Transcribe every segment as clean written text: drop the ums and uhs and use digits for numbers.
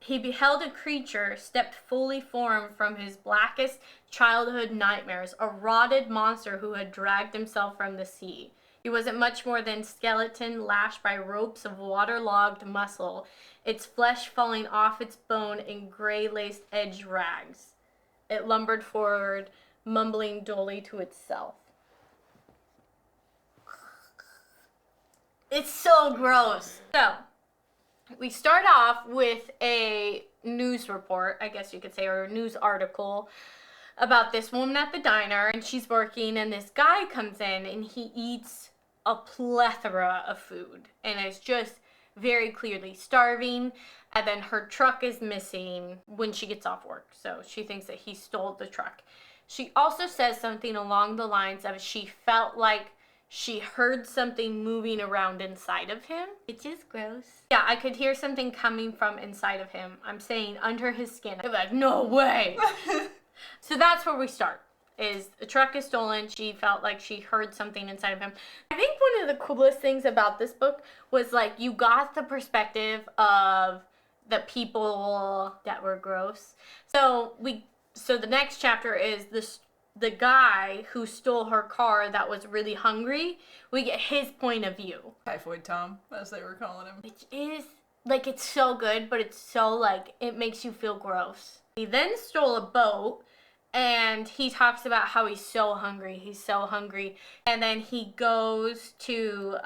He beheld a creature stepped fully formed from his blackest childhood nightmares, a rotted monster who had dragged himself from the sea. He wasn't much more than skeleton lashed by ropes of waterlogged muscle, its flesh falling off its bone in gray-laced edge rags. It lumbered forward, mumbling dully to itself. It's so gross. So, we start off with a news report, I guess you could say, or a news article about this woman at the diner, and she's working, and this guy comes in, and he eats a plethora of food, and is just very clearly starving, and then her truck is missing when she gets off work, so she thinks that he stole the truck. She also says something along the lines of she felt like she heard something moving around inside of him. It is gross. Yeah, I could hear something coming from inside of him. I'm saying under his skin. I'm like, no way. So that's where we start. Is the truck is stolen. She felt like she heard something inside of him. I think one of the coolest things about this book was like you got the perspective of the people that were gross. So the next chapter is the guy who stole her car that was really hungry. We get his point of view. Typhoid Tom, as they were calling him. Which is, like, it's so good, but it's so, like, it makes you feel gross. He then stole a boat, and he talks about how he's so hungry. He's so hungry. And then he goes to,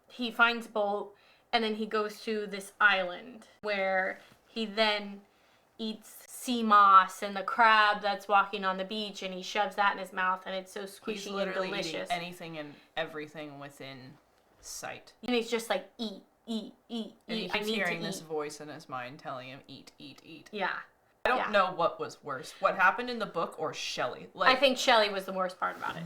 he finds a boat, and then he goes to this island where he then eats sea moss and the crab that's walking on the beach, and he shoves that in his mouth, and it's so squishy and delicious. Eating anything and everything within sight. And he's just like, eat, eat, eat, and eat. He's hearing this voice in his mind telling him, eat, eat, eat. Yeah. I don't know what was worse, what happened in the book or Shelly. I think Shelly was the worst part about it.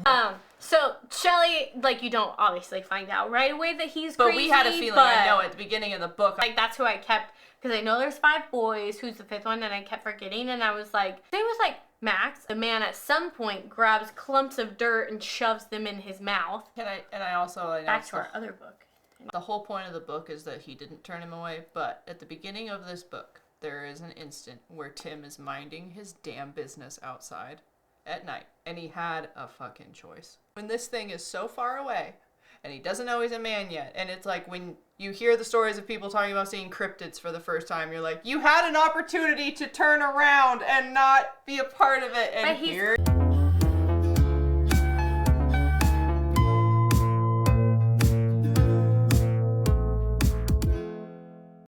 So Shelly, like, you don't obviously find out right away that he's crazy. But we had a feeling, I know, at the beginning of the book. Like, that's who I kept, because I know there's 5 boys, who's the 5th one, and I kept forgetting, and I was like, it was like Max. The man at some point grabs clumps of dirt and shoves them in his mouth. I also back to our other book. The whole point of the book is that he didn't turn him away, but at the beginning of this book, there is an instant where Tim is minding his damn business outside at night, and he had a fucking choice. When this thing is so far away, and he doesn't know he's a man yet, and it's like when you hear the stories of people talking about seeing cryptids for the first time, you're like, you had an opportunity to turn around and not be a part of it, and here...